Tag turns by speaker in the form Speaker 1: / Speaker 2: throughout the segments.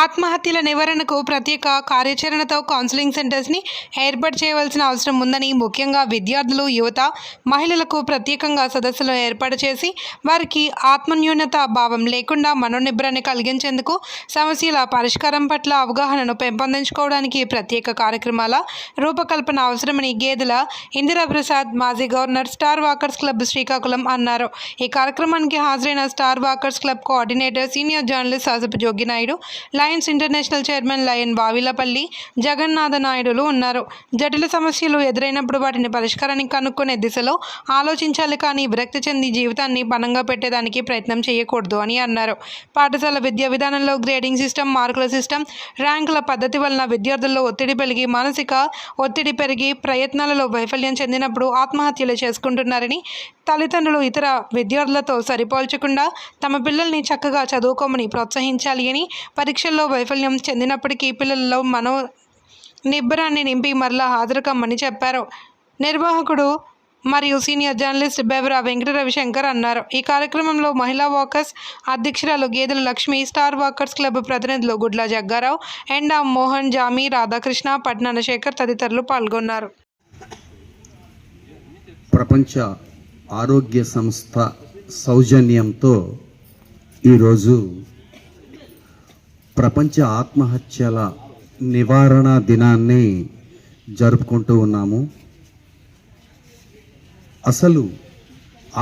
Speaker 1: ఆత్మహత్యల నివారణకు ప్రత్యేక కార్యాచరణతో కౌన్సిలింగ్ సెంటర్స్ని ఏర్పాటు చేయవలసిన అవసరం ఉందని, ముఖ్యంగా విద్యార్థులు, యువత, మహిళలకు ప్రత్యేకంగా సదస్సులు ఏర్పాటు చేసి వారికి ఆత్మన్యూనత భావం లేకుండా మనోనిబ్బరాన్ని కలిగించేందుకు, సమస్యల పరిష్కారం పట్ల అవగాహనను పెంపొందించుకోవడానికి ప్రత్యేక కార్యక్రమాల రూపకల్పన అవసరమని గేదెల ఇందిరాప్రసాద్, మాజీ governor, star walkers club Srikakulam అన్నారు. ఈ కార్యక్రమానికి హాజరైన star walkers club coordinator, senior journalist Asapu Joginaidu, Lions International chairman lion Vavilapalli Jagannatha నాయుడులు ఉన్నారు. జటిల సమస్యలు ఎదురైనప్పుడు వాటిని పరిష్కారానికి కనుక్కునే దిశలో ఆలోచించాలి కానీ విరక్తి చెంది జీవితాన్ని పణంగా పెట్టేదానికి ప్రయత్నం చేయకూడదు అని అన్నారు. పాఠశాల విద్యా విధానంలో గ్రేడింగ్ సిస్టమ్, మార్కుల సిస్టమ్, ర్యాంకుల పద్ధతి వలన విద్యార్థుల్లో ఒత్తిడి పెరిగి మానసిక ఒత్తిడి పెరిగి ప్రయత్నాలలో వైఫల్యం చెందినప్పుడు ఆత్మహత్యలు చేసుకుంటున్నారని, తల్లిదండ్రులు ఇతర విద్యార్థులతో సరిపోల్చకుండా తమ పిల్లల్ని చక్కగా చదువుకోమని ప్రోత్సహించాలి అని, పరీక్షల్లో వైఫల్యం చెందినప్పటికీ పిల్లలలో మనో నిబ్బరాన్ని నింపి మరలా హాజరు కమ్మని చెప్పారు. నిర్వాహకుడు మరియు సీనియర్ జర్నలిస్ట్ బెవరా వెంకట రవిశంకర్ అన్నారు. ఈ కార్యక్రమంలో మహిళా వాకర్స్ అధ్యక్షురాలు గేదెల లక్ష్మి, స్టార్ వాకర్స్ క్లబ్ ప్రతినిధులు గుడ్ల జగ్గారావు, ఎండా మోహన్, జామి, రాధాకృష్ణ, పట్నాన శేఖర్ తదితరులు పాల్గొన్నారు.
Speaker 2: ప్రపంచ ఆరోగ్య సంస్థ సౌజన్యంతో ఈరోజు ప్రపంచ ఆత్మహత్యల నివారణ దినాన్ని జరుపుకుంటూ ఉన్నాము. అసలు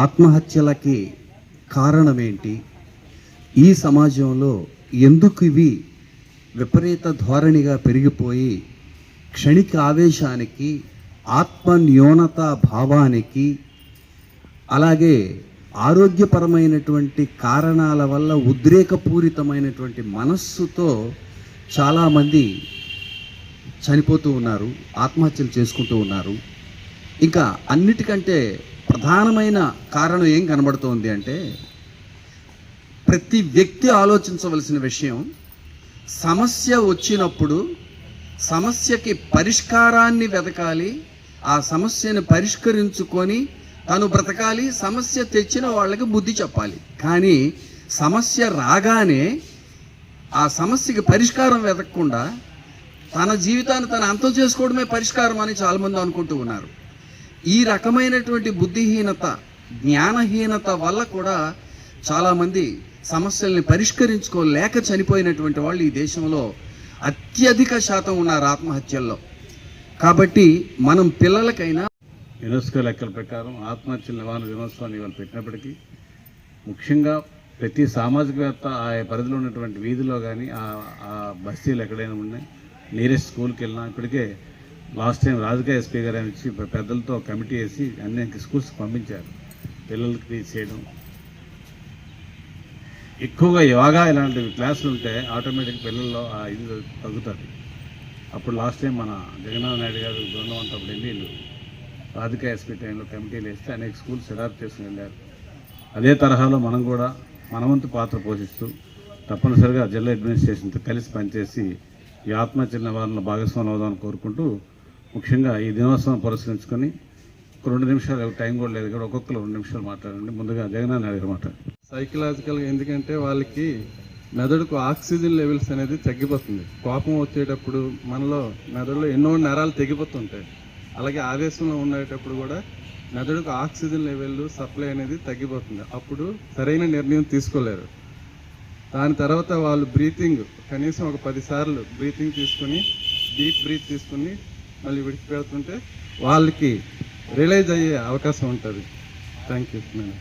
Speaker 2: ఆత్మహత్యలకి కారణమేంటి, ఈ సమాజంలో ఎందుకు ఇవి విపరీత ధోరణిగా పెరిగిపోయి క్షణిక ఆవేశానికి, ఆత్మన్యూనత భావానికి, అలాగే ఆరోగ్యపరమైనటువంటి కారణాల వల్ల ఉద్రేకపూరితమైనటువంటి మనస్సుతో చాలామంది చనిపోతూ ఉన్నారు, ఆత్మహత్యలు చేసుకుంటూ ఉన్నారు. ఇంకా అన్నిటికంటే ప్రధానమైన కారణం ఏం కనబడుతోంది అంటే, ప్రతి వ్యక్తి ఆలోచించవలసిన విషయం, సమస్య వచ్చినప్పుడు సమస్యకి పరిష్కారాన్ని వెతకాలి, ఆ సమస్యను పరిష్కరించుకొని తను బ్రతకాలి, సమస్య తెచ్చిన వాళ్ళకి బుద్ధి చెప్పాలి. కానీ సమస్య రాగానే ఆ సమస్యకి పరిష్కారం వెతకకుండా తన జీవితాన్ని తను అంతం చేసుకోవడమే పరిష్కారం అని చాలామంది అనుకుంటూ ఉన్నారు. ఈ రకమైనటువంటి బుద్ధిహీనత, జ్ఞానహీనత వల్ల కూడా చాలామంది సమస్యల్ని పరిష్కరించుకోలేక చనిపోయినటువంటి వాళ్ళు ఈ దేశంలో అత్యధిక శాతం ఉన్నారు ఆత్మహత్యల్లో. కాబట్టి మనం పిల్లలకైనా
Speaker 3: యునెస్కో లెక్కల ప్రకారం ఆత్మహత్యల నివారణ దినోత్సవాన్ని ఇవాళ పెట్టినప్పటికీ, ముఖ్యంగా ప్రతి సామాజికవేత్త ఆ పరిధిలో ఉన్నటువంటి వీధిలో కానీ ఆ బస్తీలు ఎక్కడైనా ఉన్నాయి, నియరెస్ట్ స్కూల్కి వెళ్ళినా, ఇప్పటికే లాస్ట్ టైం రాజకీయ ఎస్పీ గారు వచ్చి పెద్దలతో కమిటీ వేసి అన్ని స్కూల్స్కి పంపించారు. పిల్లలకి చేయడం, ఎక్కువగా యోగా ఇలాంటి క్లాసులు ఉంటే ఆటోమేటిక్ పిల్లల్లో ఇది తగ్గుతుంది. అప్పుడు లాస్ట్ టైం మన జగన్నాథ నాయుడు గారు బృందం అంతా వెళ్ళి రాజకీయ ఎస్పీ టైంలో కమిటీలు వేస్తే అనేక స్కూల్స్ సెటప్ చేసుకుని వెళ్ళారు. అదే తరహాలో మనం కూడా మనవంతు పాత్ర పోషిస్తూ తప్పనిసరిగా జిల్లా అడ్మినిస్ట్రేషన్తో కలిసి పనిచేసి ఈ ఆత్మహత్యల నివారణలో భాగస్వామ్యం అవుదామని కోరుకుంటూ, ముఖ్యంగా ఈ దినోత్సవం పురస్కరించుకొని 2 నిమిషాలు టైం కూడా లేదు కూడా ఒక్కొక్కరు 2 నిమిషాలు మాట్లాడండి. ముందుగా జగన్నాథ నాయుడు గారు మాట్లాడండి.
Speaker 4: సైకలాజికల్గా ఎందుకంటే వాళ్ళకి మెదడుకు ఆక్సిజన్ లెవెల్స్ అనేది తగ్గిపోతుంది. కోపం వచ్చేటప్పుడు మనలో మెదడులో ఎన్నో నరాలు తెగిపోతుంటాయి. అలాగే ఆవేశంలో ఉండేటప్పుడు కూడా మెదడుకు ఆక్సిజన్ లెవెల్ సప్లై అనేది తగ్గిపోతుంది. అప్పుడు సరైన నిర్ణయం తీసుకోలేరు. దాని తర్వాత వాళ్ళు బ్రీతింగ్ కనీసం ఒక 10 సార్లు బ్రీతింగ్ తీసుకొని, డీప్ బ్రీత్ తీసుకుని మళ్ళీ విడిచిపెడుతుంటే వాళ్ళకి రియలైజ్ అయ్యే అవకాశం ఉంటుంది. Thank you madam.